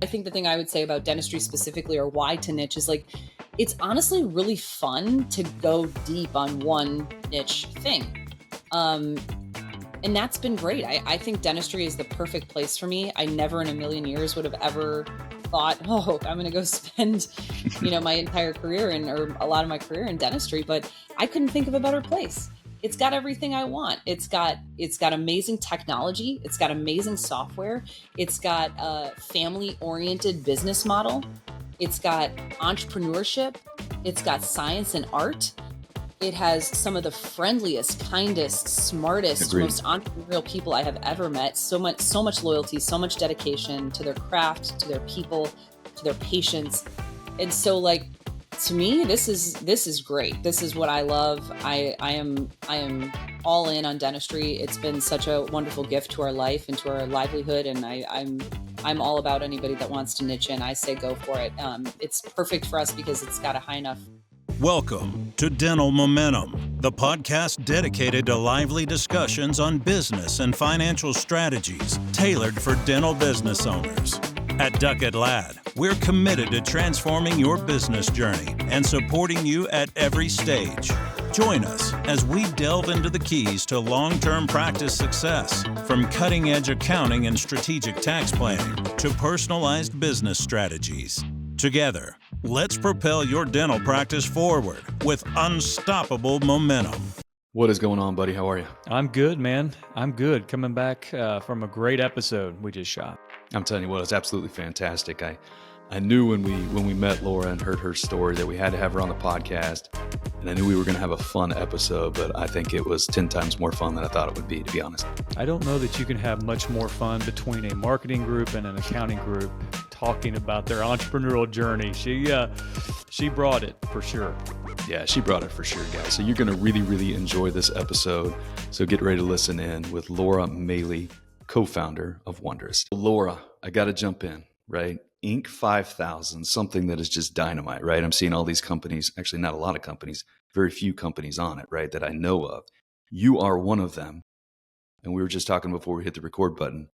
I think the thing I would say about dentistry specifically, or why to niche, is like, it's honestly really fun to go deep on one niche thing. And that's been great. I think dentistry is the perfect place for me. I never in a million years would have ever thought, oh, I'm going to go spend, my entire career or a lot of my career in dentistry, but I couldn't think of a better place. It's got everything I want. It's got amazing technology. It's got amazing software. It's got a family-oriented business model. It's got entrepreneurship. It's got science and art. It has some of the friendliest, kindest, smartest, Agreed. most entrepreneurial people I have ever met. So much loyalty, so much dedication to their craft, to their people, to their patients. And so, like, to me, this is great. This is what I love. I am all in on dentistry. It's been such a wonderful gift to our life and to our livelihood. And I'm all about anybody that wants to niche in. I say go for it. It's perfect for us because it's got a high enough. Welcome to Dental Momentum, the podcast dedicated to lively discussions on business and financial strategies tailored for dental business owners. At Duckett Ladd, we're committed to transforming your business journey and supporting you at every stage. Join us as we delve into the keys to long-term practice success, from cutting-edge accounting and strategic tax planning to personalized business strategies. Together, let's propel your dental practice forward with unstoppable momentum. What is going on, buddy? How are you? I'm good, man. I'm good. Coming back from a great episode we just shot. I'm telling you what, it's absolutely fantastic. I knew when we met Laura and heard her story that we had to have her on the podcast, and I knew we were going to have a fun episode, but I think it was 10 times more fun than I thought it would be, to be honest. I don't know that you can have much more fun between a marketing group and an accounting group talking about their entrepreneurial journey. She brought it for sure. Yeah, she brought it for sure, guys. So you're going to really, really enjoy this episode. So get ready to listen in with Laura Maly, co-founder of Wonderist. Laura, I got to jump in, right? Inc. 5000, something that is just dynamite, right? I'm seeing all these companies, actually not a lot of companies, very few companies on it, right, that I know of. You are one of them. And we were just talking before we hit the record button.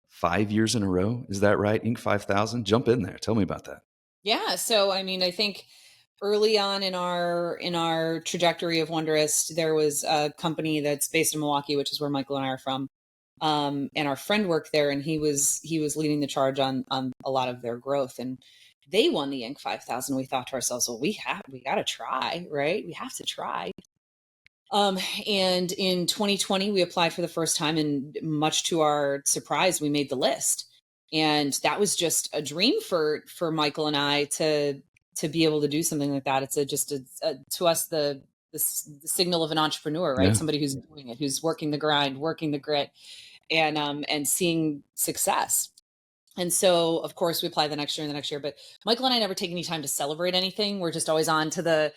5 years in a row, is that right? Inc. 5000? Jump in there. Tell me about that. Yeah. So, I mean, I think early on in our trajectory of Wonderist, there was a company that's based in Milwaukee, which is where Michael and I are from. And our friend worked there, and he was leading the charge on a lot of their growth, and they won the Inc. 5000. We thought to ourselves, well, we got to try, right? We have to try. And in 2020, we applied for the first time, and much to our surprise, we made the list. And that was just a dream for Michael and I to be able to do something like that. It's to us, the signal of an entrepreneur, right? Yeah. Somebody who's doing it, who's working the grind, working the grit, and seeing success. And so, of course, we apply the next year and the next year. But Michael and I never take any time to celebrate anything. We're just always on to the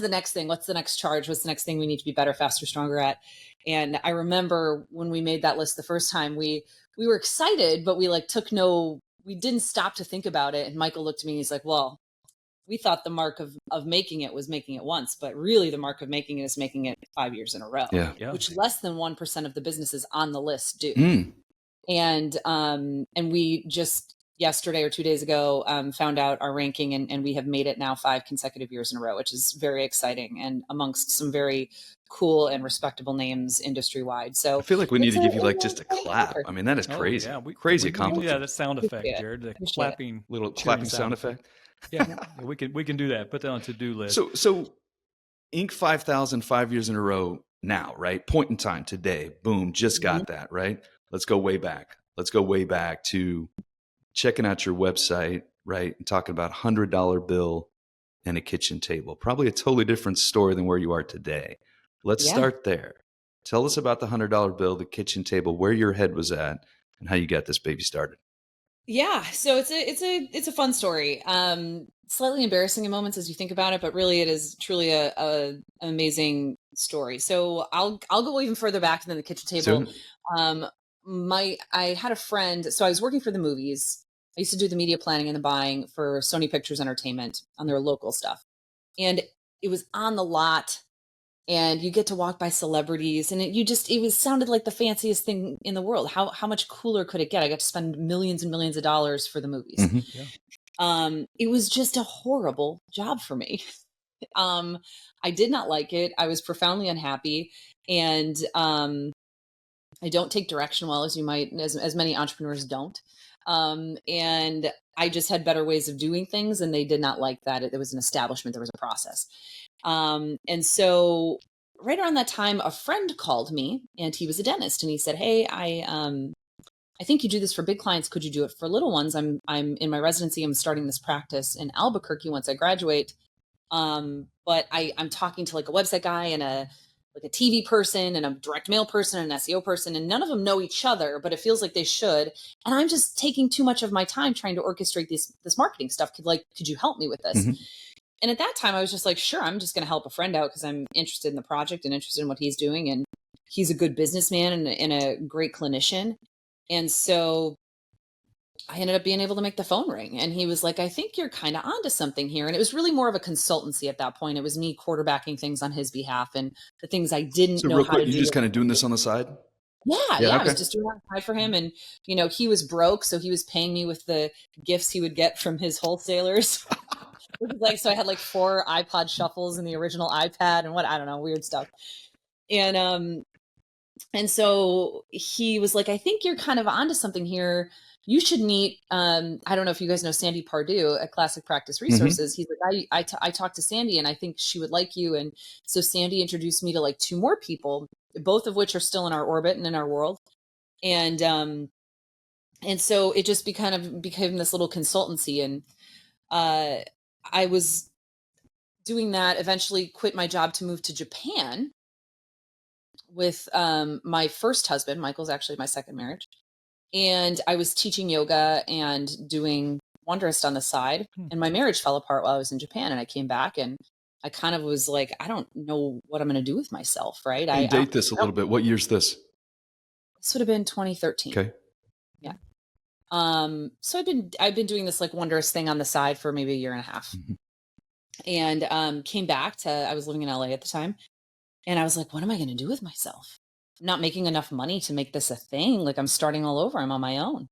next thing. What's the next charge? What's the next thing we need to be better, faster, stronger at? And I remember when we made that list the first time, we were excited, but we didn't stop to think about it. And Michael looked at me and he's like, well, we thought the mark of making it was making it once, but really the mark of making it is making it 5 years in a row, Yeah. which less than 1% of the businesses on the list do. And we just yesterday or 2 days ago found out our ranking, and we have made it now 5 consecutive years in a row, which is very exciting, and amongst some very cool and respectable names industry wide. So I feel like we need to give you like just a clap. I mean, that is crazy. Crazy accomplishment. Yeah, the sound effect, Jared. The clapping, little clapping sound effect. Yeah, we can do that. Put that on to-do list. So Inc. 5000, 5 years in a row now, right? Point in time today. Boom, just got that, right? Let's go way back. Let's go way back to checking out your website, right? And talking about $100 bill and a kitchen table. Probably a totally different story than where you are today. Let's start there. Tell us about the $100 bill, the kitchen table, where your head was at, and how you got this baby started. Yeah, so it's a fun story. Slightly embarrassing in moments as you think about it, but really it is truly an amazing story. So I'll go even further back than the kitchen table. I had a friend, so I was working for the movies. I used to do the media planning and the buying for Sony Pictures Entertainment on their local stuff. And it was on the lot and you get to walk by celebrities, and it sounded like the fanciest thing in the world. How much cooler could it get? I got to spend millions and millions of dollars for the movies. Mm-hmm. Yeah. It was just a horrible job for me. I did not like it. I was profoundly unhappy, and I don't take direction well, as you might, as many entrepreneurs don't. And I just had better ways of doing things, and they did not like that. There was an establishment, there was a process. And so right around that time, a friend called me, and he was a dentist, and he said, "Hey, I think you do this for big clients. Could you do it for little ones? I'm in my residency. I'm starting this practice in Albuquerque once I graduate. But I'm talking to like a website guy and a TV person and a direct mail person and an SEO person, and none of them know each other, but it feels like they should. And I'm just taking too much of my time trying to orchestrate this marketing stuff. Could you help me with this?" Mm-hmm. And at that time I was just like, sure, I'm just going to help a friend out because I'm interested in the project and interested in what he's doing. And he's a good businessman and a great clinician. And so I ended up being able to make the phone ring, and he was like, "I think you're kind of onto something here." And it was really more of a consultancy at that point. It was me quarterbacking things on his behalf, and the things I didn't So know real how quick, to you do. just kind of doing this on the side? Yeah, Yeah, I okay. was just doing that on the side for him. And, he was broke, so he was paying me with the gifts he would get from his wholesalers. Which is like, so I had like 4 iPod shuffles and the original iPad and I don't know, weird stuff. And so he was like, "I think you're kind of onto something here. You should meet," I don't know if you guys know Sandy Pardue at Classic Practice Resources. He's like, I talked to Sandy, and I think she would like you. And so Sandy introduced me to like 2 more people, both of which are still in our orbit and in our world. And so it just became this little consultancy. And I was doing that, eventually quit my job to move to Japan with my first husband. Michael's actually my second marriage. And I was teaching yoga and doing Wonderist on the side. And my marriage fell apart while I was in Japan. And I came back, and I kind of was like, I don't know what I'm going to do with myself, right? And date this a little bit. What year's this? This would have been 2013. Okay. Yeah. So I've been doing this like Wonderist thing on the side for maybe a year and a half. Mm-hmm. And came back I was living in LA at the time. And I was like, what am I going to do with myself? I'm not making enough money to make this a thing. Like, I'm starting all over. I'm on my own.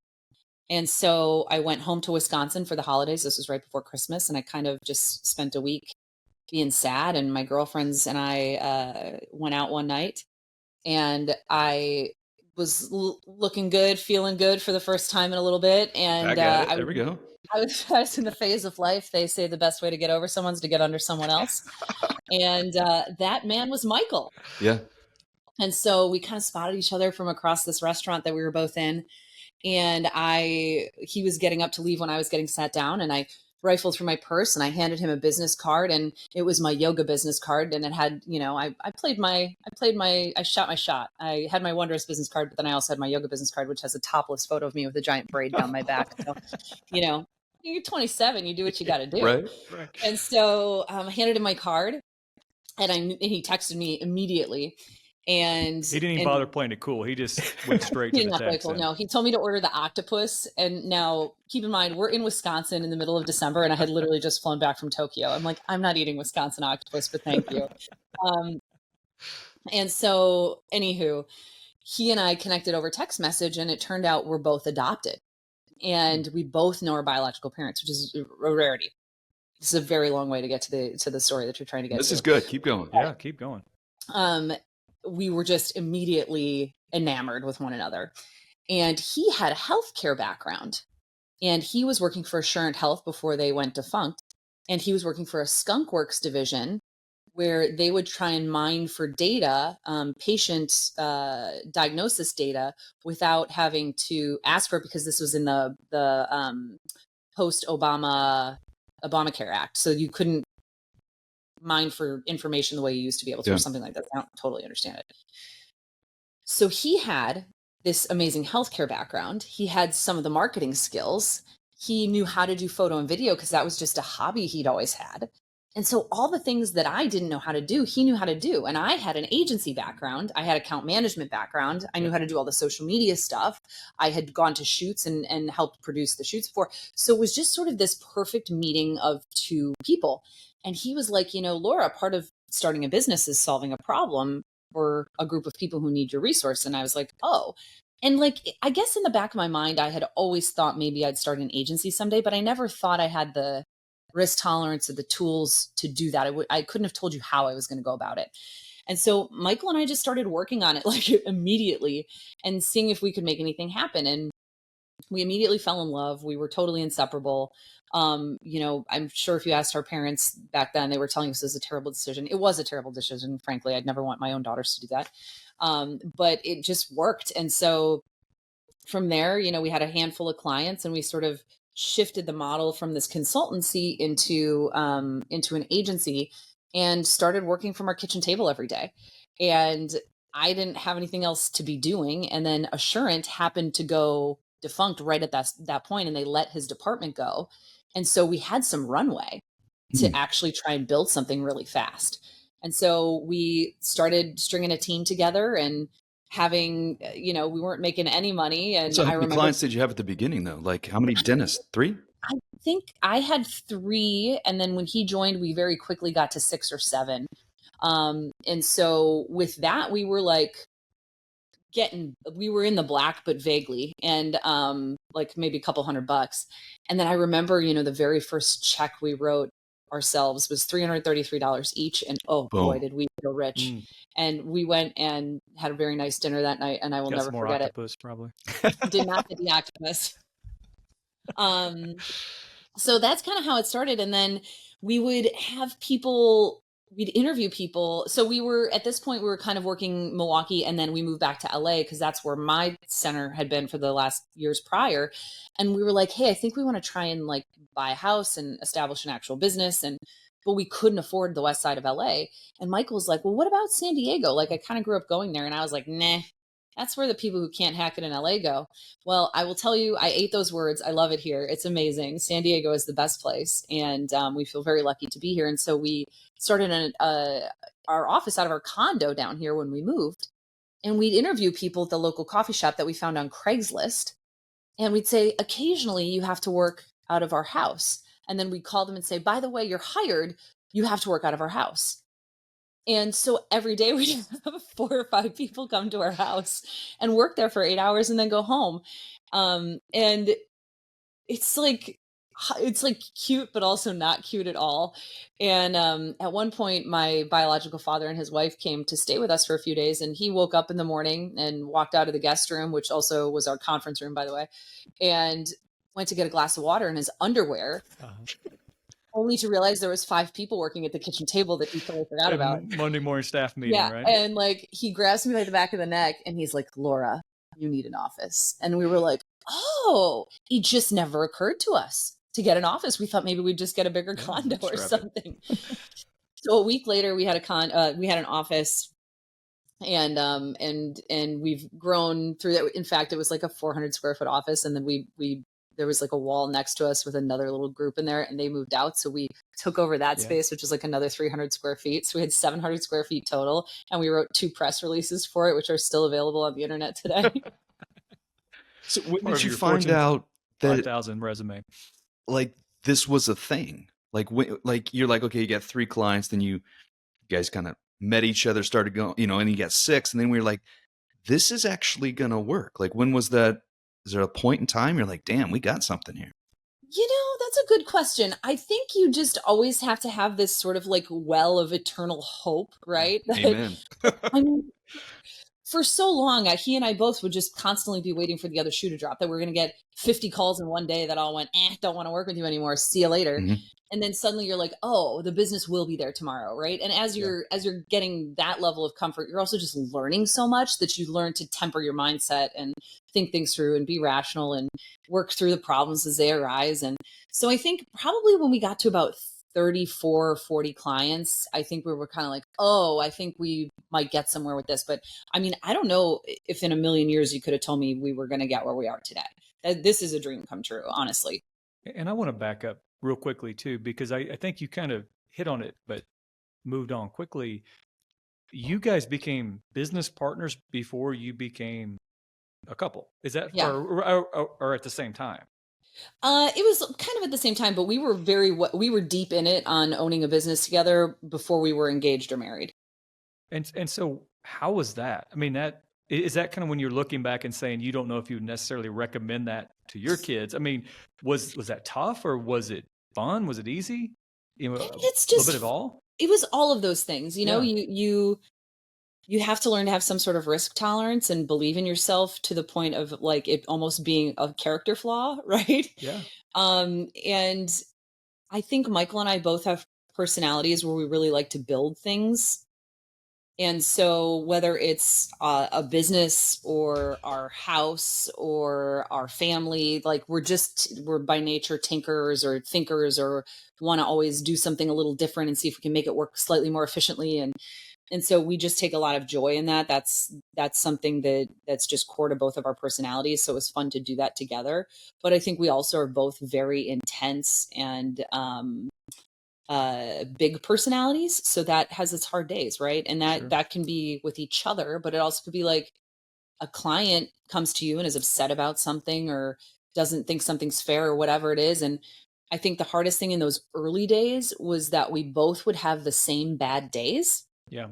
And so I went home to Wisconsin for the holidays. This was right before Christmas. And I kind of just spent a week being sad. And my girlfriends and I went out one night, and I was looking good, feeling good for the first time in a little bit. And there we go. I was in the phase of life. They say the best way to get over someone's to get under someone else. And that man was Michael. Yeah. And so we kind of spotted each other from across this restaurant that we were both in. And he was getting up to leave when I was getting sat down, and I rifled through my purse and I handed him a business card, and it was my yoga business card. And it had, I shot my shot. I had my Wonderist business card, but then I also had my yoga business card, which has a topless photo of me with a giant braid down my back. So, you're 27, you do what you got to do. Right. And so I handed him my card, and he texted me immediately. And he didn't even bother playing it cool. He just went straight to the text. Cool. No, he told me to order the octopus. And now keep in mind, we're in Wisconsin in the middle of December, and I had literally just flown back from Tokyo. I'm like, I'm not eating Wisconsin octopus, but thank you. And so anywho, he and I connected over text message, and it turned out we're both adopted, and we both know our biological parents, which is a rarity. This is a very long way to get to the story that you're trying to get to. This is good. Keep going. Yeah, keep going. We were just immediately enamored with one another. And he had a healthcare background, and he was working for Assurant Health before they went defunct. And he was working for a Skunk Works division where they would try and mine for data, patient diagnosis data, without having to ask for it, because this was in the post-Obamacare Act. So you couldn't mine for information the way you used to be able to, or something like that. I don't totally understand it. So he had this amazing healthcare background. He had some of the marketing skills. He knew how to do photo and video because that was just a hobby he'd always had. And so all the things that I didn't know how to do, he knew how to do. And I had an agency background. I had account management background. I knew how to do all the social media stuff. I had gone to shoots and helped produce the shoots before. So it was just sort of this perfect meeting of 2 people. And he was like, Laura, part of starting a business is solving a problem for a group of people who need your resource. And I was like, oh, and like, I guess in the back of my mind, I had always thought maybe I'd start an agency someday, but I never thought I had the risk tolerance or the tools to do that. I couldn't have told you how I was going to go about it. And so Michael and I just started working on it like immediately and seeing if we could make anything happen. And we immediately fell in love. We were totally inseparable. I'm sure if you asked our parents back then, they were telling us it was a terrible decision. It was a terrible decision. Frankly, I'd never want my own daughters to do that. But it just worked. And so from there, we had a handful of clients and we sort of shifted the model from this consultancy into an agency and started working from our kitchen table every day. And I didn't have anything else to be doing. And then Assurant happened to go defunct right at that point, and they let his department go. And so we had some runway to actually try and build something really fast. And so we started stringing a team together and having, we weren't making any money. And So how I many remember clients did you have at the beginning though? Like how many dentists? 3? I think I had 3. And then when he joined, we very quickly got to 6 or 7. And so with that, we were like we were in the black, but vaguely, and like maybe a couple $100. And then I remember, the very first check we wrote ourselves was $333 each. And oh Boom. boy, did we feel rich. And we went and had a very nice dinner that night, and I will Got never some more forget octopus, probably. it. Did not get the octopus. So that's kind of how it started. And then we would have we'd interview people. So at this point, we were kind of working Milwaukee, and then we moved back to LA because that's where my center had been for the last years prior. And we were like, hey, I think we want to try and like buy a house and establish an actual business. But we couldn't afford the west side of LA. And Michael was like, well, what about San Diego? Like I kind of grew up going there. And I was like, nah, that's where the people who can't hack it in LA go. Well, I will tell you, I ate those words. I love it here. It's amazing. San Diego is the best place. And we feel very lucky to be here. And so we started our office out of our condo down here when we moved. And we'd interview people at the local coffee shop that we found on Craigslist. And we'd say, occasionally you have to work out of our house. And then we'd call them and say, by the way, you're hired. You have to work out of our house. And so every day we have 4 or 5 people come to our house and work there for 8 hours and then go home. And it's like cute, but also not cute at all. And at one point, my biological father and his wife came to stay with us for a few days. And he woke up in the morning and walked out of the guest room, which also was our conference room, by the way, and went to get a glass of water in his underwear. Only to realize there was 5 people working at the kitchen table that he totally forgot about. Monday morning staff meeting, right? And like he grabs me by the back of the neck and he's like, Laura, you need an office. And we were like, oh, it just never occurred to us to get an office. We thought maybe we'd just get a bigger condo or something. So a week later we had an office, and we've grown through that. In fact, it was like a 400 square foot office. And then there was like a wall next to us with another little group in there, and they moved out. So we took over that space, which was like another 300 square feet. So we had 700 square feet total, and we wrote 2 press releases for it, which are still available on the internet today. So when did you find out that 5,000 resume? Like this was a thing? Like you're like, okay, you got 3 clients, then you guys kind of met each other, started going, and you got 6, and then we were like, this is actually going to work. Like when was that? Is there a point in time you're like, damn, we got something here? That's a good question. I think you just always have to have this sort of like well of eternal hope, right? Amen. I mean, for so long, he and I both would just constantly be waiting for the other shoe to drop, that we're going to get 50 calls in one day that all went, don't want to work with you anymore. See you later. Mm-hmm. And then suddenly you're like, oh, the business will be there tomorrow, right? And as you're getting that level of comfort, you're also just learning so much that you learn to temper your mindset and think things through and be rational and work through the problems as they arise. And so I think probably when we got to about 34 or 40 clients, I think we were kind of like, oh, I think we might get somewhere with this. But I mean, I don't know if in a million years you could have told me we were going to get where we are today. This is a dream come true, honestly. And I want to back up real quickly too, because I think you kind of hit on it, but moved on quickly. You guys became business partners before you became a couple. Is that or at the same time? It was kind of at the same time, but we were deep in it on owning a business together before we were engaged or married. And so how was that? I mean, is that kind of when you're looking back and saying you don't know if you would necessarily recommend that to your kids? I mean, was that tough or was it fun? Was it easy? You know, I mean, a it's little bit of just all? it was all of those things. Yeah. You have to learn to have some sort of risk tolerance and believe in yourself to the point of like it almost being a character flaw, right? Yeah. And I think Michael and I both have personalities where we really like to build things. And so whether it's a business or our house or our family, like we're by nature tinkerers or thinkers or want to always do something a little different and see if we can make it work slightly more efficiently. And so we just take a lot of joy in that. That's something that's just core to both of our personalities. So it was fun to do that together. But I think we also are both very intense and big personalities, so that has its hard days, right? And Sure. that can be with each other, but it also could be like a client comes to you and is upset about something or doesn't think something's fair or whatever it is. And I think the hardest thing in those early days was that we both would have the same bad days. Yeah.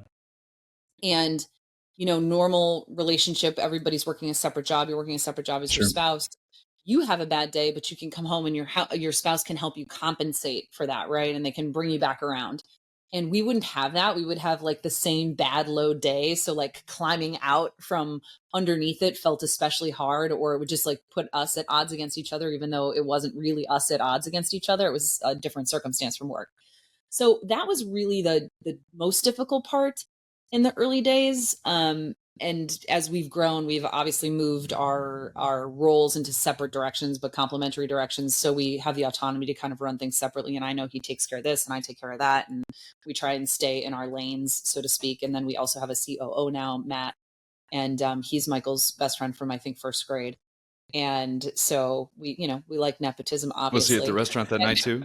And normal relationship, everybody's working a separate job, you're working a separate job as your Sure. spouse. You have a bad day, but you can come home and your spouse can help you compensate for that, right? And they can bring you back around. And we wouldn't have that. We would have like the same bad low day. So like climbing out from underneath it felt especially hard, or it would just like put us at odds against each other, even though it wasn't really us at odds against each other. It was a different circumstance from work. So that was really the most difficult part in the early days. And as we've grown, we've obviously moved our roles into separate directions, but complementary directions. So we have the autonomy to kind of run things separately. And I know he takes care of this and I take care of that. And we try and stay in our lanes, so to speak. And then we also have a COO now, Matt. And he's Michael's best friend from, I think, first grade. And so we like nepotism, Was he at the obviously. restaurant that night too?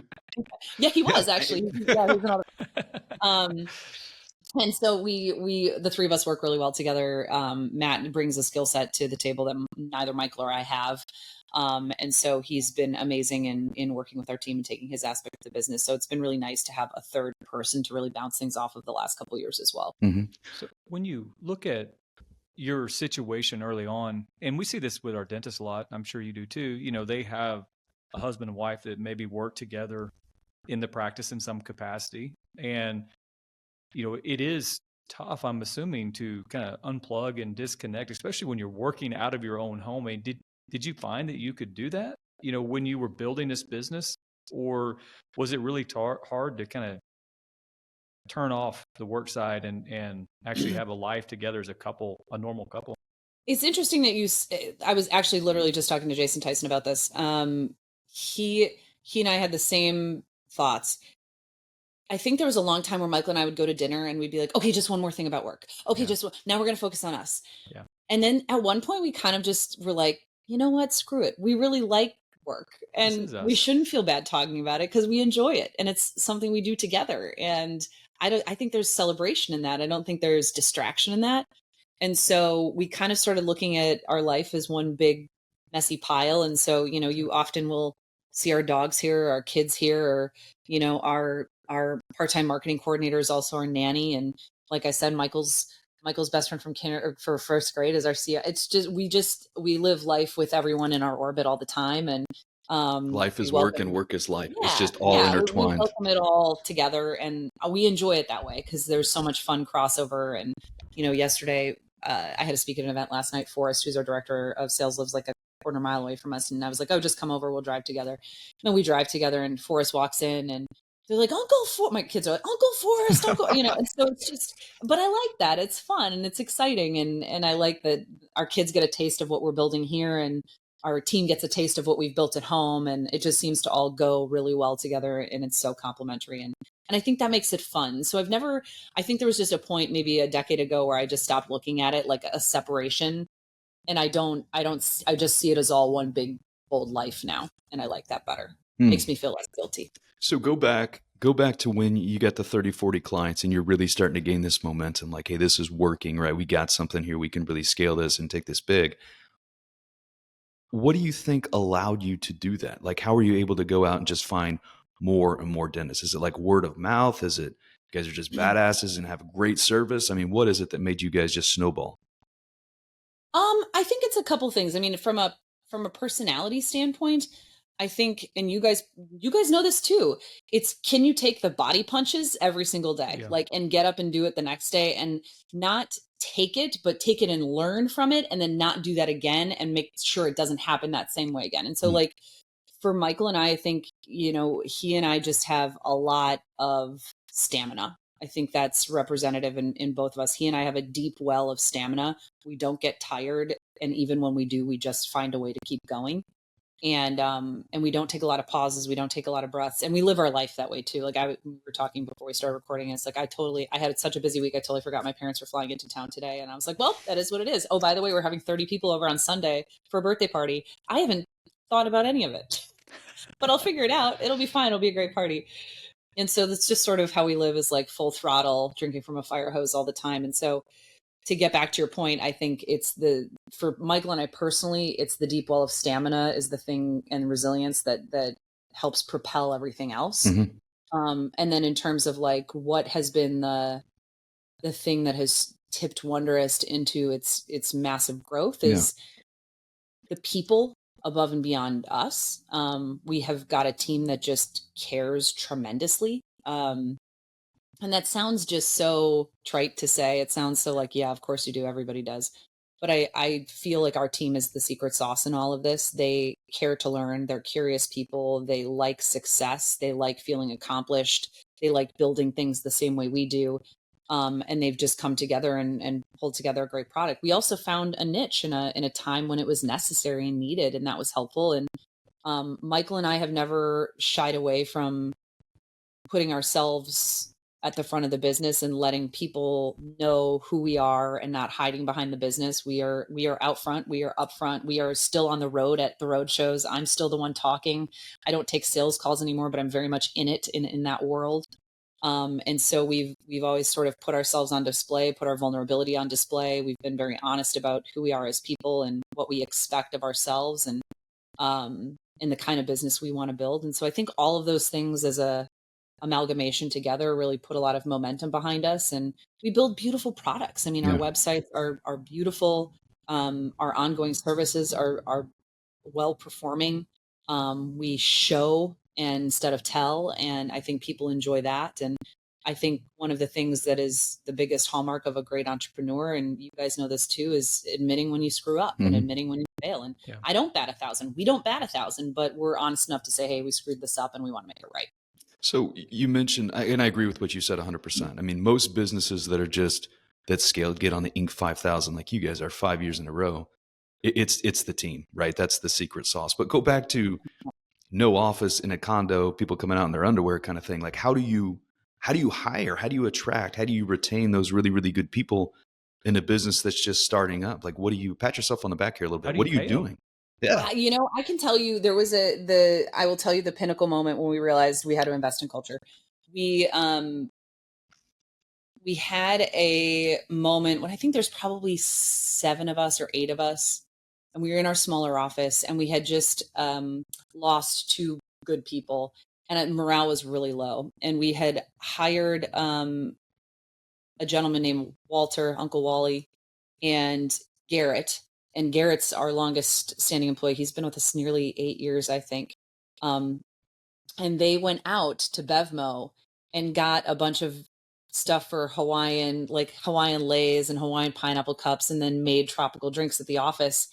Yeah, he was Yeah. actually. Yeah, he's another. And so we the three of us work really well together. Matt brings a skill set to the table that neither Michael or I have. And so he's been amazing in working with our team and taking his aspect of the business. So it's been really nice to have a third person to really bounce things off of the last couple of years as well. Mm-hmm. So when you look at your situation early on, and we see this with our dentists a lot, I'm sure you do too, they have a husband and wife that maybe work together in the practice in some capacity. And, it is tough, I'm assuming, to kind of unplug and disconnect, especially when you're working out of your own home. I mean, did you find that you could do that, when you were building this business, or was it really hard to kind of turn off the work side and actually have a life together as a couple, a normal couple? It's interesting that I was actually literally just talking to Jason Tyson about this. He and I had the same thoughts. I think there was a long time where Michael and I would go to dinner and we'd be like, okay, just one more thing about work. Okay, Yeah. now we're going to focus on us. Yeah. And then at one point we kind of just were like, you know what, screw it. We really like work This and is us. we shouldn't feel bad talking about it because we enjoy it. And it's something we do together. And I think there's celebration in that. I don't think there's distraction in that. And so we kind of started looking at our life as one big messy pile. And so, you often will see our dogs here, our kids here, or, our part-time marketing coordinator is also our nanny. And like I said, Michael's best friend from for first grade is our CEO. It's just, we live life with everyone in our orbit all the time. And Life is work and work is life. It's just all we intertwined. welcome it all together, and we enjoy it that way because there's so much fun crossover. And yesterday I had to speak at an event last night. Forrest, who's our director of sales, lives like a quarter mile away from us, and I was like, oh, just come over, we'll drive together. And we drive together, and Forrest walks in and they're like, my kids are like, Uncle Forrest, Uncle, and so it's just, but I like that. It's fun and it's exciting. And I like that our kids get a taste of what we're building here, and our team gets a taste of what we've built at home. And it just seems to all go really well together, and it's so complementary. And I think that makes it fun. So I think there was just a point maybe a decade ago where I just stopped looking at it like a separation. And I just see it as all one big, bold life now. And I like that better. Makes me feel less guilty. So go back to when you got the 30, 40 clients and you're really starting to gain this momentum, like, hey, this is working, right? We got something here. We can really scale this and take this big. what do you think allowed you to do that? Like, how were you able to go out and just find more and more dentists? Is it like word of mouth? Is it you guys are just badasses and have great service? I mean, what is it that made you guys just snowball? I think it's a couple things. I mean, from a personality standpoint, I think, and you guys know this too. It's, can you take the body punches every single day, Yeah. like, and get up and do it the next day, and not take it, but take it and learn from it, and then not do that again, and make sure it doesn't happen that same way again. And so, Mm. like, for Michael and I think, he and I just have a lot of stamina. I think that's representative in both of us. He and I have a deep well of stamina. We don't get tired. And even when we do, we just find a way to keep going. And we don't take a lot of pauses. We don't take a lot of breaths, and we live our life that way too. Like, we were talking before we started recording. And it's like, I had such a busy week. I totally forgot my parents were flying into town today. And I was like, well, that is what it is. Oh, by the way, we're having 30 people over on Sunday for a birthday party. I haven't thought about any of it, but I'll figure it out. It'll be fine. It'll be a great party. And so that's just sort of how we live, is like full throttle, drinking from a fire hose all the time. And so, to get back to your point, I think for Michael and I personally, it's the deep well of stamina is the thing, and resilience that helps propel everything else. Mm-hmm. And then in terms of like what has been the thing that has tipped Wonderist into its massive growth is the people above and beyond us. We have got a team that just cares tremendously. And that sounds just so trite to say. It sounds so like, yeah, of course you do. Everybody does. But I feel like our team is the secret sauce in all of this. They care to learn. They're curious people. They like success. They like feeling accomplished. They like building things the same way we do. And they've just come together and pulled together a great product. We also found a niche in a time when it was necessary and needed, and that was helpful. And Michael and I have never shied away from putting ourselves at the front of the business and letting people know who we are, and not hiding behind the business. We are out front. We are up front. We are still on the road at the road shows. I'm still the one talking. I don't take sales calls anymore, but I'm very much in it, in that world. And so we've always sort of put ourselves on display, put our vulnerability on display. We've been very honest about who we are as people and what we expect of ourselves, and the kind of business we want to build. And so I think all of those things as a amalgamation together really put a lot of momentum behind us, and we build beautiful products. I mean, our websites are beautiful. Our ongoing services are well performing. We show instead of tell, and I think people enjoy that. And I think one of the things that is the biggest hallmark of a great entrepreneur, and you guys know this too, is admitting when you screw up and admitting when you fail. And I don't bat 1,000. We don't bat 1,000, but we're honest enough to say, hey, we screwed this up and we want to make it right. So you mentioned, and I agree with what you said 100%. I mean, most businesses that scale get on the Inc. 5000, like you guys are 5 years in a row. It's the team, right? That's the secret sauce. But go back to no office in a condo, people coming out in their underwear kind of thing. Like, how do you hire? How do you attract? How do you retain those really, really good people in a business that's just starting up? Like, pat yourself on the back here a little bit. What are you doing? Yeah. I can tell you there was I will tell you the pinnacle moment when we realized we had to invest in culture. We had a moment when I think there's probably 7 of us or 8 of us, and we were in our smaller office, and we had just lost 2 good people, and morale was really low. And we had hired a gentleman named Walter, Uncle Wally, and Garrett. And Garrett's our longest standing employee. He's been with us nearly 8 years, I think. And they went out to Bevmo and got a bunch of stuff for Hawaiian lays and Hawaiian pineapple cups, and then made tropical drinks at the office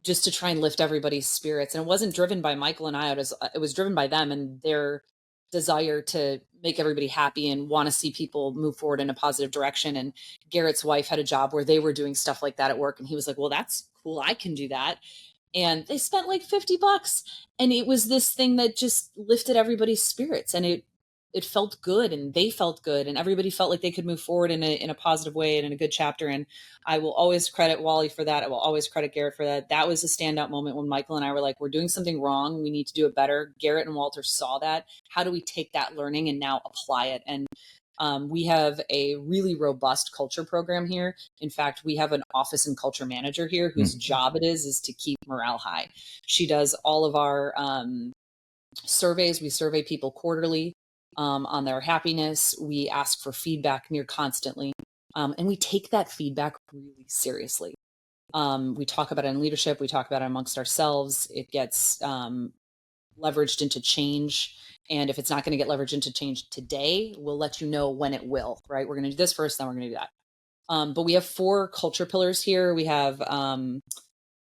just to try and lift everybody's spirits. And it wasn't driven by Michael and I. It was driven by them and their desire to make everybody happy and want to see people move forward in a positive direction. And Garrett's wife had a job where they were doing stuff like that at work. And he was like, well, that's cool. I can do that. And they spent like $50. And it was this thing that just lifted everybody's spirits. And it felt good, and they felt good, and everybody felt like they could move forward in a positive way and in a good chapter. And I will always credit Wally for that. I will always credit Garrett for that. That was a standout moment when Michael and I were like, we're doing something wrong. We need to do it better. Garrett and Walter saw that. How do we take that learning and now apply it? And We have a really robust culture program here. In fact, we have an office and culture manager here whose job it is to keep morale high. She does all of our surveys. We survey people quarterly on their happiness. We ask for feedback near constantly. And we take that feedback really seriously. We talk about it in leadership. We talk about it amongst ourselves. It gets leveraged into change. And if it's not going to get leveraged into change today, we'll let you know when it will, right? We're going to do this first, then we're going to do that. But we have 4 culture pillars here. We have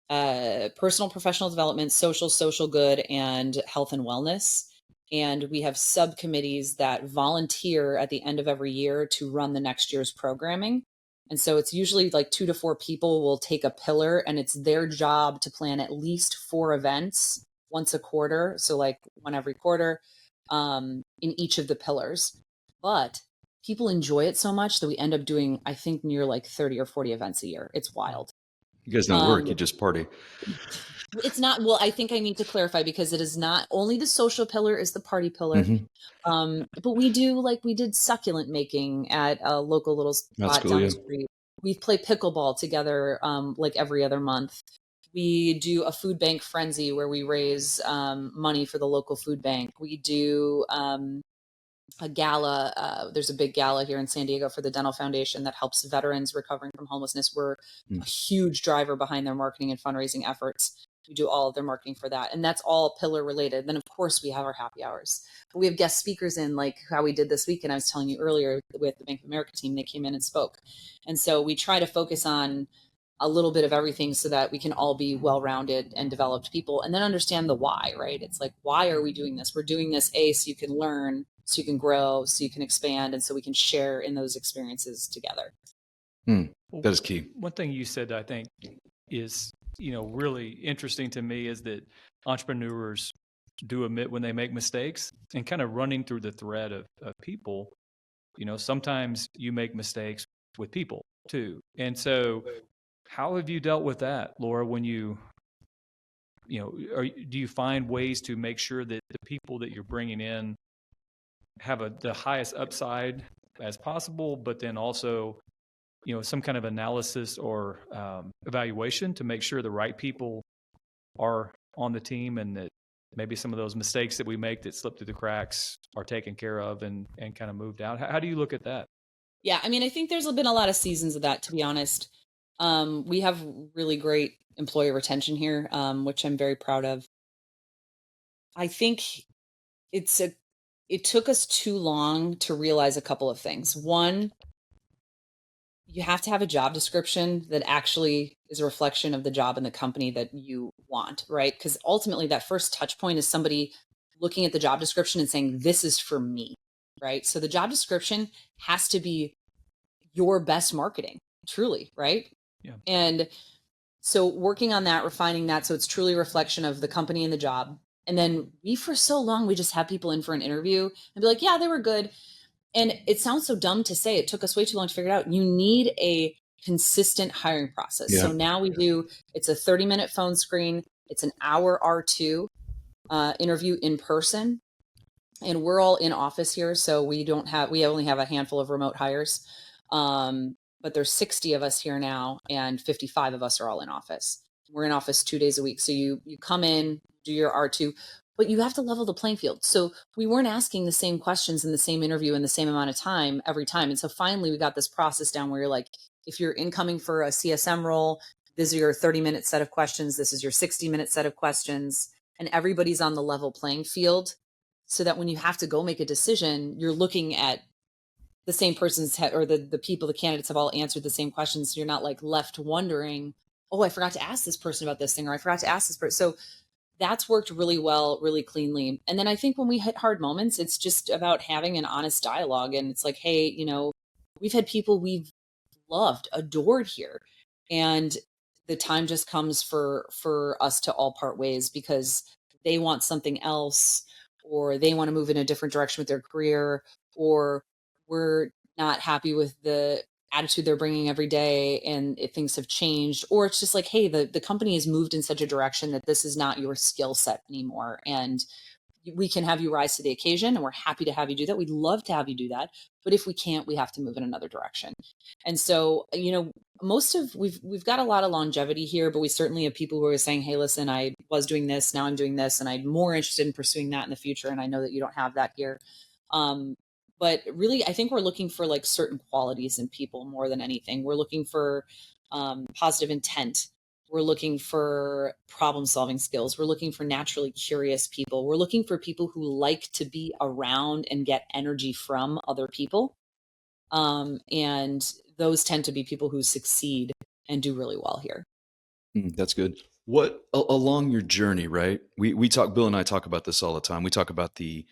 personal, professional development, social good, and health and wellness. And we have subcommittees that volunteer at the end of every year to run the next year's programming. And so it's usually like 2 to 4 people will take a pillar, and it's their job to plan at least 4 events once a quarter. So like one every quarter in each of the pillars. But people enjoy it so much that we end up doing, I think, near like 30 or 40 events a year. It's wild. You guys don't work, you just party. It's not, well, I think I need to clarify, because it is not only the social pillar is the party pillar. But we did succulent making at a local little spot down the street. We play pickleball together like every other month. We do a food bank frenzy where we raise money for the local food bank. We do a gala. There's a big gala here in San Diego for the Dental Foundation that helps veterans recovering from homelessness. We're a huge driver behind their marketing and fundraising efforts. We do all of their marketing for that. And that's all pillar related. Then, of course, we have our happy hours. But we have guest speakers in, like how we did this week. And I was telling you earlier with the Bank of America team, they came in and spoke. And so we try to focus on a little bit of everything so that we can all be well-rounded and developed people, and then understand the why, right? It's like, why are we doing this? We're doing this, so you can learn, so you can grow, so you can expand, and so we can share in those experiences together. That is key. One thing you said that I think is, really interesting to me is that entrepreneurs do admit when they make mistakes, and kind of running through the thread of people, sometimes you make mistakes with people too. And so how have you dealt with that, Laura, when do you find ways to make sure that the people that you're bringing in have the highest upside as possible, but then also, some kind of analysis or evaluation to make sure the right people are on the team, and that maybe some of those mistakes that we make that slip through the cracks are taken care of and kind of moved out? How do you look at that? Yeah, I mean, I think there's been a lot of seasons of that, to be honest. We have really great employee retention here, which I'm very proud of. I think it took us too long to realize a couple of things. One, you have to have a job description that actually is a reflection of the job and the company that you want, right? Because ultimately that first touch point is somebody looking at the job description and saying, this is for me, right? So the job description has to be your best marketing, truly, right? Yeah. And so working on that, refining that, so it's truly a reflection of the company and the job. And then for so long, we just have people in for an interview and be like, yeah, they were good. And it sounds so dumb to say, it took us way too long to figure it out. You need a consistent hiring process. Yeah. So now it's a 30-minute phone screen. It's an hour R2 interview in person. And we're all in office here. So we only have a handful of remote hires. But there's 60 of us here now, and 55 of us are all in office. We're in office 2 days a week. So you come in, do your R2, but you have to level the playing field. So we weren't asking the same questions in the same interview in the same amount of time every time. And so finally we got this process down where you're like, if you're incoming for a CSM role, this is your 30-minute set of questions. This is your 60-minute set of questions. And everybody's on the level playing field, so that when you have to go make a decision, you're looking at the same person's head, or the candidates have all answered the same questions. So you're not like left wondering, oh, I forgot to ask this person about this thing, or I forgot to ask this person. So that's worked really well, really cleanly. And then I think when we hit hard moments, it's just about having an honest dialogue. And it's like, hey, we've had people we've loved, adored here. And the time just comes for us to all part ways because they want something else, or they want to move in a different direction with their career, or we're not happy with the attitude they're bringing every day and if things have changed, or it's just like, hey, the company has moved in such a direction that this is not your skill set anymore. And we can have you rise to the occasion, and we're happy to have you do that. We'd love to have you do that. But if we can't, we have to move in another direction. And so, we've got a lot of longevity here, but we certainly have people who are saying, hey, listen, I was doing this, now I'm doing this, and I'm more interested in pursuing that in the future. And I know that you don't have that here. But really, I think we're looking for like certain qualities in people more than anything. We're looking for positive intent. We're looking for problem solving skills. We're looking for naturally curious people. We're looking for people who like to be around and get energy from other people. And those tend to be people who succeed and do really well here. That's good. What along your journey, right? We talk, Bill and I talk about this all the time. We talk about we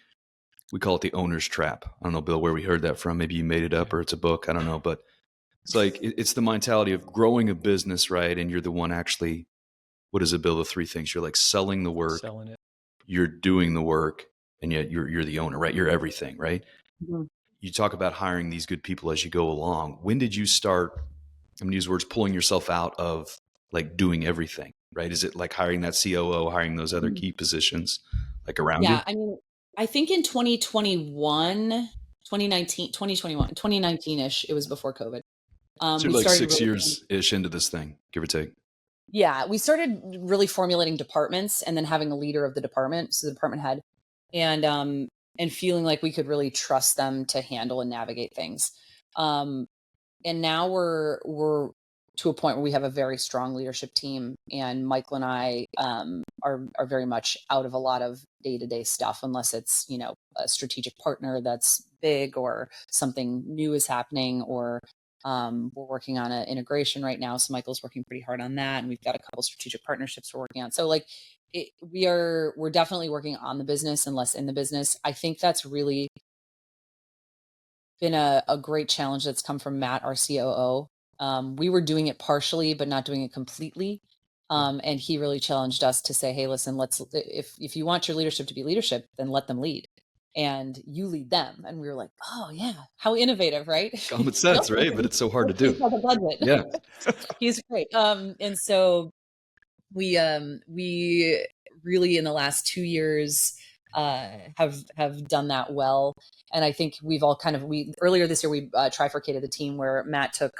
call it the owner's trap. I don't know, Bill, where we heard that from. Maybe you made it up or it's a book. I don't know, but it's like, it's the mentality of growing a business, right? And you're the one actually, what is it, Bill? The three things. You're like selling the work, Selling it. you're doing the work, and yet you're the owner, right? You're everything, right? Mm-hmm. You talk about hiring these good people as you go along. When did you start, I'm going to use words, pulling yourself out of like doing everything, right? Is it like hiring that COO, hiring those other key positions like around you? Yeah. I mean, I think in 2019-ish, it was before COVID. So We you're like started 6 really, years-ish into this thing, give or take. yeah, we started really formulating departments and then having a leader of the department, so the department head, and feeling like we could really trust them to handle and navigate things. And now we're to a point where we have a very strong leadership team, and Michael and I are very much out of a lot of day-to-day stuff, unless it's a strategic partner that's big or something new is happening, or we're working on an integration right now. So Michael's working pretty hard on that, and we've got a couple strategic partnerships we're working on. So like we're definitely working on the business and less in the business. I think that's really been a great challenge that's come from Matt, our COO. We were doing it partially, but not doing it completely. And he really challenged us to say, hey, listen, if you want your leadership to be leadership, then let them lead. And you lead them. And we were like, oh yeah, how innovative, right? Common sense, right? But it's so hard to do. The budget. Yeah. He's great. And so we really in the last 2 years have done that well. And I think we've all earlier this year, we trifurcated the team where Matt took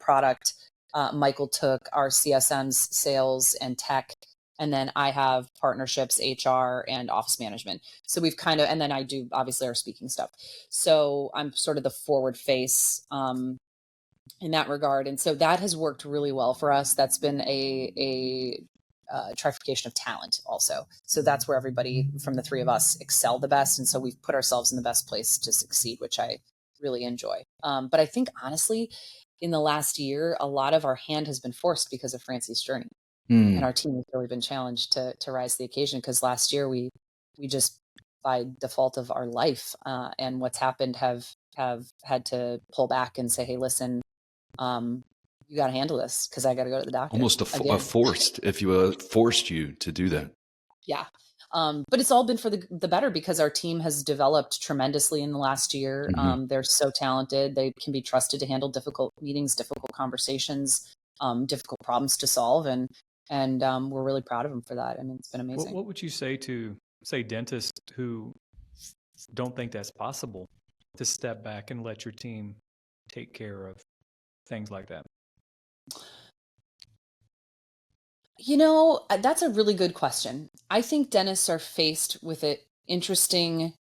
product, Michael took our CSMs, sales and tech, and then I have partnerships, HR and office management. So we've and then I do obviously our speaking stuff. So I'm sort of the forward face in that regard. And so that has worked really well for us. That's been a trifurcation of talent also. So that's where everybody from the three of us excel the best. And so we've put ourselves in the best place to succeed, which I really enjoy. But I think honestly, in the last year, a lot of our hand has been forced because of Francie's journey. And our team has really been challenged to rise to the occasion, because last year we just, by default of our life and what's happened, have had to pull back and say, hey, listen, you got to handle this because I got to go to the doctor. Almost forced you to do that. Yeah. But it's all been for the better, because our team has developed tremendously in the last year. They're so talented. They can be trusted to handle difficult meetings, difficult conversations, difficult problems to solve. And we're really proud of them for that. I mean, it's been amazing. What would you say to, say, dentists who don't think that's possible, to step back and let your team take care of things like that? That's a really good question. I think dentists are faced with an interesting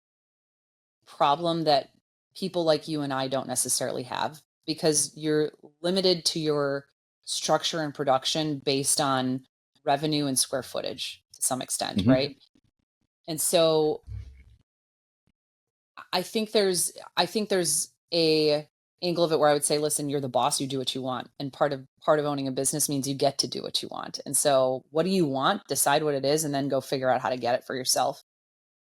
problem that people like you and I don't necessarily have, because you're limited to your structure and production based on revenue and square footage to some extent, right? And so I think there's a angle of it where I would say, listen, you're the boss, you do what you want. And part of owning a business means you get to do what you want. And so what do you want? Decide what it is, and then go figure out how to get it for yourself.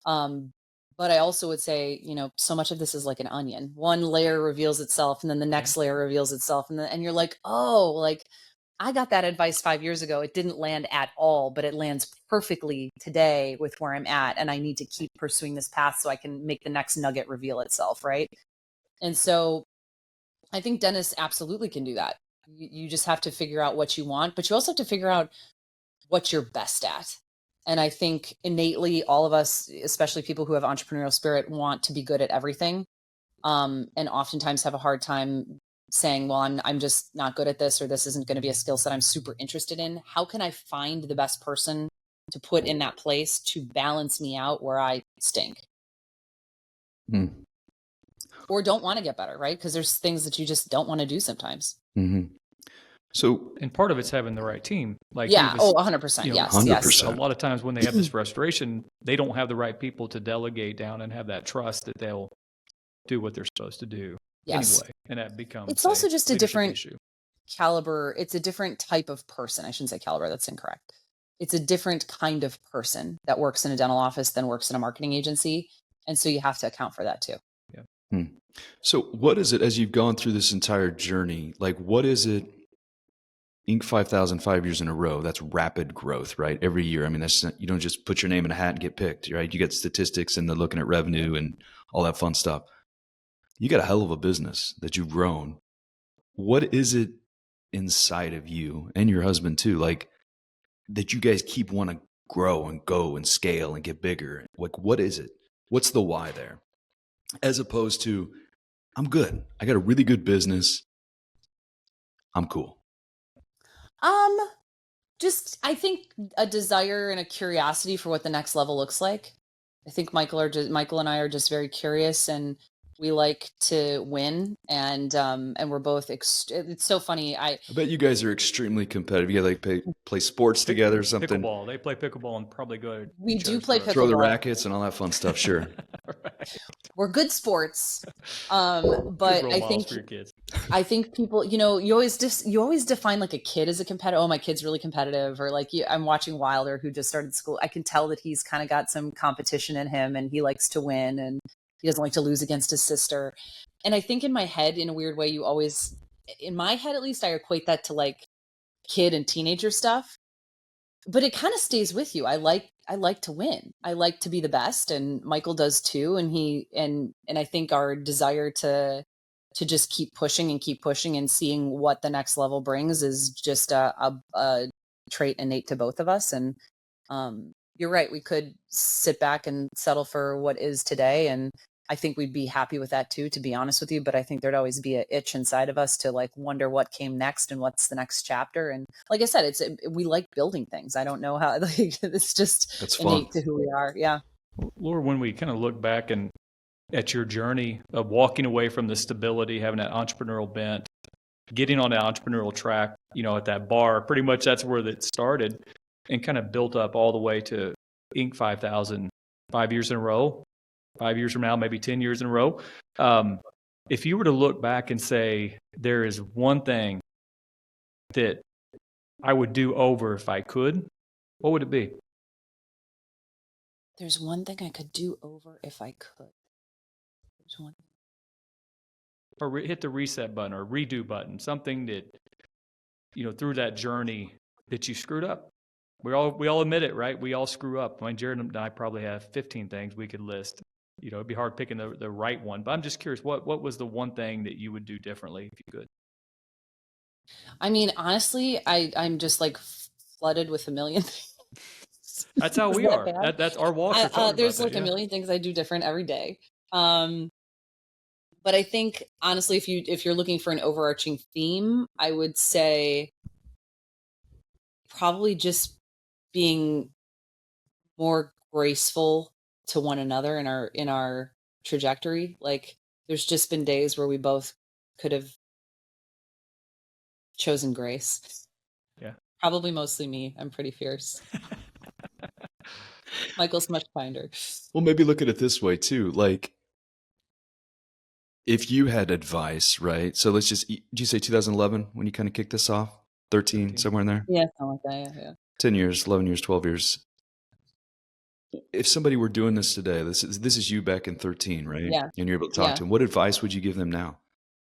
But I also would say, so much of this is like an onion. One layer reveals itself, and then the next layer reveals itself. And you're like, oh, like I got that advice 5 years ago. It didn't land at all, but it lands perfectly today with where I'm at. And I need to keep pursuing this path so I can make the next nugget reveal itself. Right. And so I think dentists absolutely can do that. You just have to figure out what you want, but you also have to figure out what you're best at. And I think innately all of us, especially people who have entrepreneurial spirit, want to be good at everything. And oftentimes have a hard time saying, well, I'm just not good at this, or this isn't going to be a skill set I'm super interested in. How can I find the best person to put in that place to balance me out where I stink? Or don't want to get better, right? Because there's things that you just don't want to do sometimes. So, and part of it's having the right team. Like, yeah, Eva, 100%. you know, Yes, 100%. yes. a lot of times when they have this frustration, they don't have the right people to delegate down and have that trust that they'll do what they're supposed to do anyway. And that becomes it's also just a different issue. Caliber. It's a different type of person. I shouldn't say caliber. That's incorrect. It's a different kind of person that works in a dental office than works in a marketing agency. And so you have to account for that too. Yeah. So what is it, as you've gone through this entire journey, like what is it, Inc. 5,000 5 years in a row? That's rapid growth, right? Every year. I mean, that's not, you don't just put your name in a hat and get picked, right? You get statistics and they're looking at revenue and all that fun stuff. You got a hell of a business that you've grown. What is it inside of you and your husband too, like that you guys keep want to grow and go and scale and get bigger? Like, what is it? What's the why there? As opposed to, I'm good. I got a really good business. I'm cool. Just, I think a desire and a curiosity for what the next level looks like. I think Michael and I are just very curious, and we like to win, and we're both. It's so funny. I bet you guys are extremely competitive. You guys like play sports together or something. Pickleball. They play pickleball and probably good. We do play pickleball. Throw the rackets and all that fun stuff. Sure. Right. We're good sports, but I think people, you know, you always define like a kid as a competitor. Oh, my kid's really competitive, or like I'm watching Wilder, who just started school. I can tell that he's kind of got some competition in him, and he likes to win, and he doesn't like to lose against his sister. And I think in my head, in a weird way, in my head at least, I equate that to like kid and teenager stuff. But it kind of stays with you. I like to win. I like to be the best, and Michael does too. And I think our desire to just keep pushing and seeing what the next level brings is just a trait innate to both of us. And you're right. We could sit back and settle for what is today, and I think we'd be happy with that too, to be honest with you. But I think there'd always be an itch inside of us to like wonder what came next and what's the next chapter. And like I said, we like building things. I don't know how, like, it's just That's innate fun to who we are. Yeah. Laura, when we kind of look back and at your journey of walking away from the stability, having that entrepreneurial bent, getting on the entrepreneurial track, you know, at that bar, pretty much that's where it started, and kind of built up all the way to Inc. 5,000 5 years in a row. 5 years from now, maybe 10 years in a row. If you were to look back and say, there is one thing that I would do over if I could, what would it be? There's one thing I could do over if I could. There's one. Or hit the reset button or redo button, something that, you know, through that journey that you screwed up. We all admit it, right? We all screw up. I mean, Jared and I probably have 15 things we could list. You know, it'd be hard picking the right one, but I'm just curious, what was the one thing that you would do differently if you could? I mean, honestly, I'm just like flooded with a million things. That's how we are. That's our walk. There's like a million things I do different every day. But I think honestly, if you're looking for an overarching theme, I would say probably just being more graceful to one another in our trajectory. Like there's just been days where we both could have chosen grace. Yeah. Probably mostly me. I'm pretty fierce. Michael's much kinder. Well, maybe look at it this way too. Like if you had advice, right? So let's just, did you say 2011 when you kind of kicked this off? 13, somewhere in there? Yeah, something like that. Yeah. 10 years, 11 years, 12 years. If somebody were doing this today, this is you back in 13, right? Yeah. And you're able to talk to them. What advice would you give them now?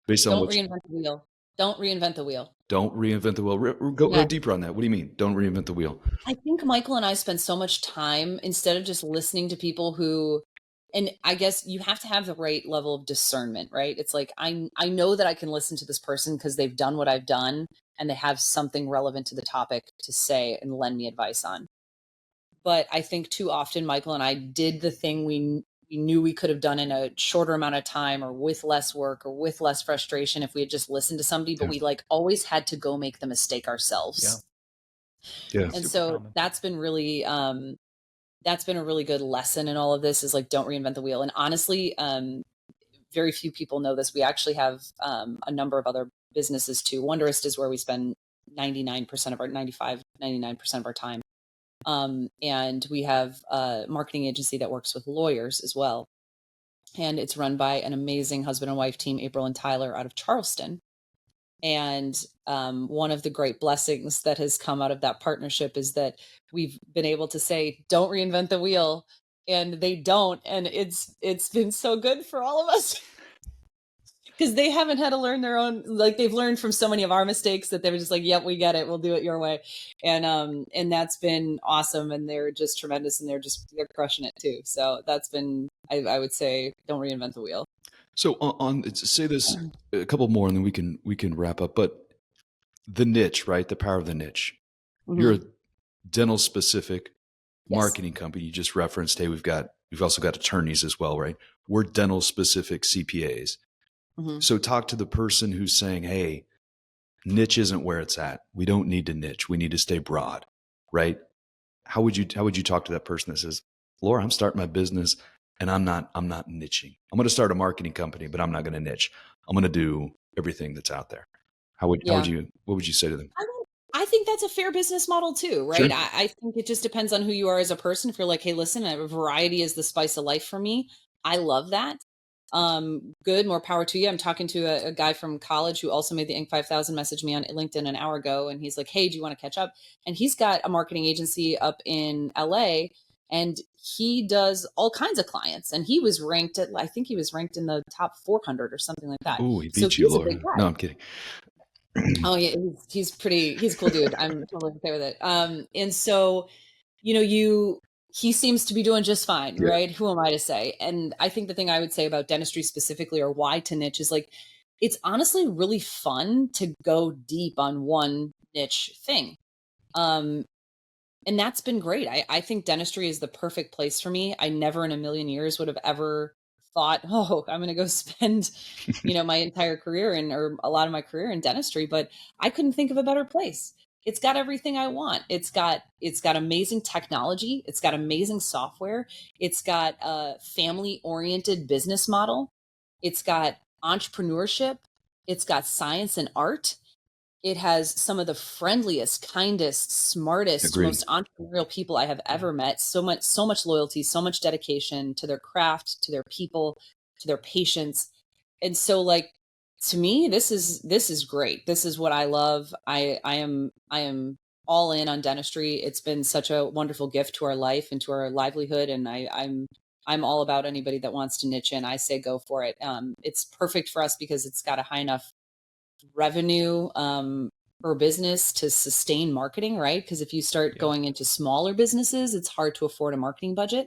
Based on Don't reinvent the wheel. Don't reinvent the wheel. Don't reinvent the wheel. Go deeper on that. What do you mean? Don't reinvent the wheel. I think Michael and I spend so much time instead of just listening to people who, and I guess you have to have the right level of discernment, right? It's like, I know that I can listen to this person because they've done what I've done and they have something relevant to the topic to say and lend me advice on. but I think too often Michael and I did the thing we knew we could have done in a shorter amount of time or with less work or with less frustration if we had just listened to somebody, but Yeah. we like always had to go make the mistake ourselves. Yeah. And Super so common. that's been a really good lesson in all of this, is like, don't reinvent the wheel. And honestly, very few people know this. We actually have a number of other businesses too. Wonderist is where we spend 99% of our 99% of our time. And we have a marketing agency that works with lawyers as well. And it's run by an amazing husband and wife team, April and Tyler, out of Charleston. And one of the great blessings that has come out of that partnership is that we've been able to say, don't reinvent the wheel. And they don't. And it's been so good for all of us. Because they haven't had to learn their own, like they've learned from so many of our mistakes that they were just like, yep, we get it. We'll do it your way. And that's been awesome. And they're just tremendous, and they're crushing it too. So that's been, I would say, don't reinvent the wheel. So on say this a couple more, and then we can wrap up. But the niche, right? The power of the niche. Mhm. You're a dental specific Yes. marketing company. You just referenced, hey, we've also got attorneys as well, right? We're dental specific CPAs. Mhm. So talk to the person who's saying, hey, niche isn't where it's at. We don't need to niche. We need to stay broad, right? How would you talk to that person that says, Laura, I'm starting my business and I'm not niching. I'm going to start a marketing company, but I'm not going to niche. I'm going to do everything that's out there. what would you say to them? I think that's a fair business model too, right? Sure. I think it just depends on who you are as a person. If you're like, hey, listen, variety is the spice of life for me, I love that. Good, more power to you. I'm talking to a guy from college who also made the Inc. 5000 message me on LinkedIn an hour ago. And he's like, hey, do you want to catch up? And he's got a marketing agency up in LA, and he does all kinds of clients. And he was ranked I think he was ranked in the top 400 or something like that. Oh, he So beat you, he's a Laura. big guy. No, I'm kidding. Oh yeah, he's a cool dude. I'm totally okay with it. And so, he seems to be doing just fine, Yeah. right? Who am I to say? And I think the thing I would say about dentistry specifically, or why to niche, is like, it's honestly really fun to go deep on one niche thing. And that's been great. I think dentistry is the perfect place for me. I never in a million years would have ever thought, oh, I'm going to go spend, my entire career or a lot of my career in dentistry, but I couldn't think of a better place. It's got everything I want. It's got amazing technology. It's got amazing software. It's got a family oriented business model. It's got entrepreneurship. It's got science and art. It has some of the friendliest, kindest, smartest, Agreed. most entrepreneurial people I have ever met. So much loyalty, so much dedication to their craft, to their people, to their patients. And so, like, to me, this is great. This is what I love. I am all in on dentistry. It's been such a wonderful gift to our life and to our livelihood. And I'm all about anybody that wants to niche in. I say go for it. It's perfect for us because it's got a high enough revenue per business to sustain marketing, right? Because if you start going into smaller businesses, it's hard to afford a marketing budget.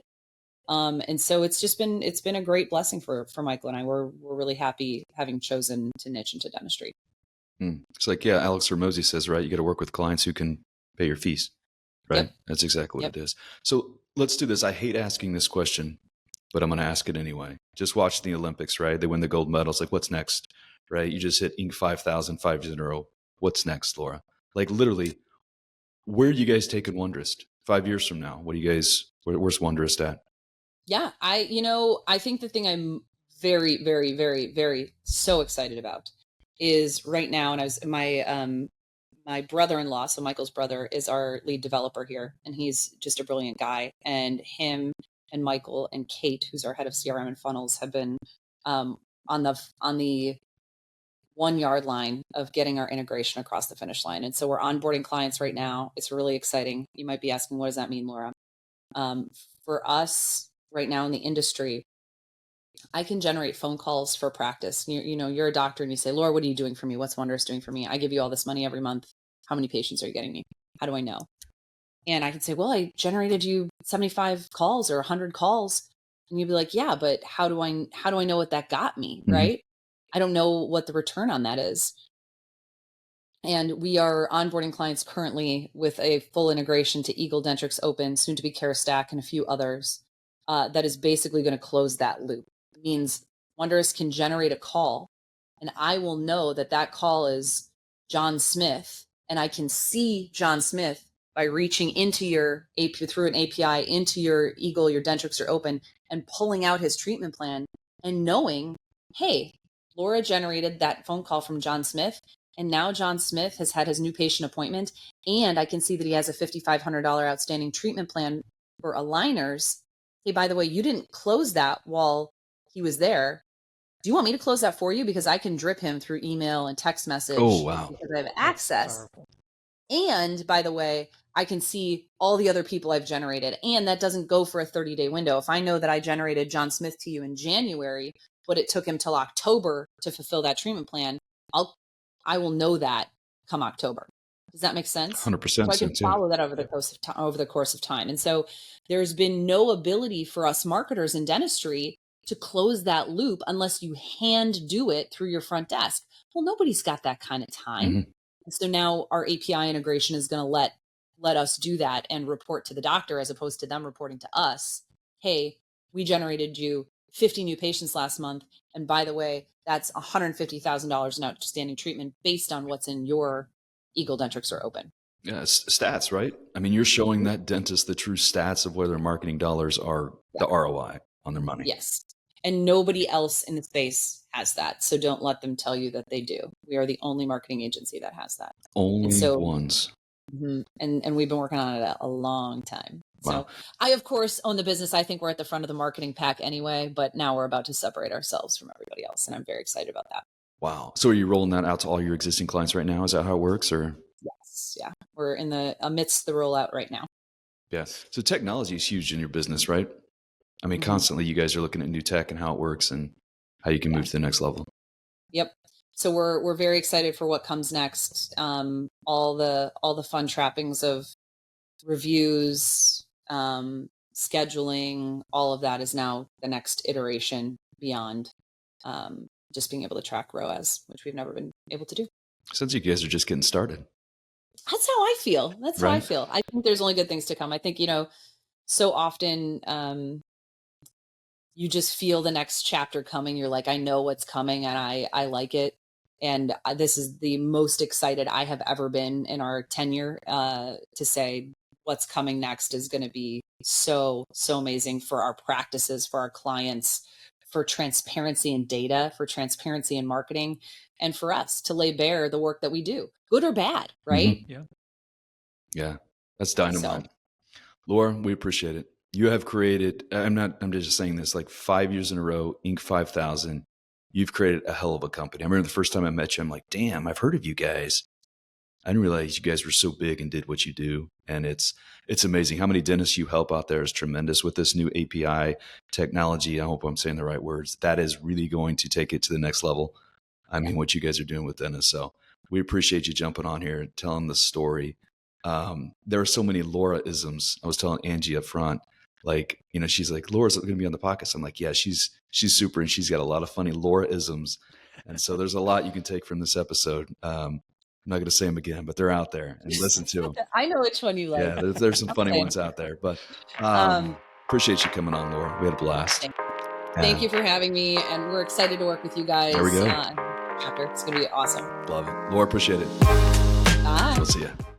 And so it's been a great blessing for Michael and I. We're really happy having chosen to niche into dentistry. It's like, yeah, Alex Hormozy says, right? You got to work with clients who can pay your fees, right? Yep. That's exactly what Yep. it is. So let's do this. I hate asking this question, but I'm going to ask it anyway. Just watch the Olympics, right? They win the gold medals. Like, what's next, right? You just hit Inc. 5,000 5 years in a row. What's next, Laura? Like, literally, where are you guys taking Wonderist 5 years from now? What do you guys? Where's Wonderist at? Yeah, I think the thing I'm very, very, very, very so excited about is right now, and I was my brother-in-law, so Michael's brother, is our lead developer here, and he's just a brilliant guy. And him and Michael and Kate, who's our head of CRM and funnels, have been on the 1 yard line of getting our integration across the finish line. And so we're onboarding clients right now. It's really exciting. You might be asking, what does that mean, Laura? For us right now in the industry, I can generate phone calls for practice. You're a doctor and you say, Laura, what are you doing for me? What's Wonderist doing for me? I give you all this money every month. How many patients are you getting me? How do I know? And I can say, well, I generated you 75 calls or 100 calls. And you'd be like, yeah, but how do I know what that got me? Mhm. Right? I don't know what the return on that is. And we are onboarding clients currently with a full integration to Eagle Dentrix Open, soon to be CareStack, and a few others. That is basically going to close that loop. It means Wonderist can generate a call, and I will know that that call is John Smith, and I can see John Smith by reaching into your API through an API into your Eagle, your Dentrix or Open, and pulling out his treatment plan and knowing, hey, Laura generated that phone call from John Smith. And now John Smith has had his new patient appointment, and I can see that he has a $5,500 outstanding treatment plan for aligners. Hey, by the way, you didn't close that while he was there. Do you want me to close that for you? Because I can drip him through email and text message. Oh, wow. Because I have access. And by the way, I can see all the other people I've generated. And that doesn't go for a 30-day window. If I know that I generated John Smith to you in January, but it took him till October to fulfill that treatment plan, I will know that come October. Does that make sense? 100%. So I can follow that over the course of time. And so there's been no ability for us marketers in dentistry to close that loop unless you hand do it through your front desk. Well, nobody's got that kind of time. Mm-hmm. And so now our API integration is going to let us do that and report to the doctor as opposed to them reporting to us. Hey, we generated you 50 new patients last month. And by the way, that's $150,000 in outstanding treatment based on what's in your Eagle Dentrix or Open. Yeah, stats, right? I mean, you're showing that dentist the true stats of where their marketing dollars are, the ROI on their money. Yes. And nobody else in the space has that. So don't let them tell you that they do. We are the only marketing agency that has that. Only ones. Mm-hmm. And we've been working on it a long time. Wow. So I, of course, own the business. I think we're at the front of the marketing pack anyway, but now we're about to separate ourselves from everybody else. And I'm very excited about that. Wow. So are you rolling that out to all your existing clients right now? Is that how it works? Or yes. Yeah. We're in the amidst the rollout right now. Yeah. So technology is huge in your business, right? I mean, constantly you guys are looking at new tech and how it works and how you can move to the next level. Yep. So we're very excited for what comes next. All the fun trappings of reviews, scheduling, all of that is now the next iteration beyond just being able to track ROAS, which we've never been able to do. Sounds like you guys are just getting started. That's how I feel. That's how I feel. I think there's only good things to come. I think, so often you just feel the next chapter coming. You're like, I know what's coming and I like it. And this is the most excited I have ever been in our tenure to say what's coming next is going to be so, so amazing for our practices, for our clients, for transparency in data, for transparency in marketing, and for us to lay bare the work that we do, good or bad, right? Mm-hmm. Yeah. That's dynamite. Laura, we appreciate it. You have created, I'm just saying this, like 5 years in a row, Inc. 5000. You've created a hell of a company. I remember the first time I met you, I'm like, damn, I've heard of you guys. I didn't realize you guys were so big and did what you do. And it's amazing. How many dentists you help out there is tremendous with this new API technology. I hope I'm saying the right words. That is really going to take it to the next level. I mean, what you guys are doing with dentists. So we appreciate you jumping on here and telling the story. There are so many Laura-isms. I was telling Angie up front, like, she's like, Laura's going to be on the podcast. I'm like, yeah, she's super. And she's got a lot of funny Laura-isms. And so there's a lot you can take from this episode. I'm not going to say them again, but they're out there and listen to them. I know which one you like. Yeah, there's some funny ones out there, but appreciate you coming on, Laura. We had a blast. Thank you for having me. And we're excited to work with you guys. There we go. It's going to be awesome. Love it. Laura, appreciate it. Bye. We'll see you.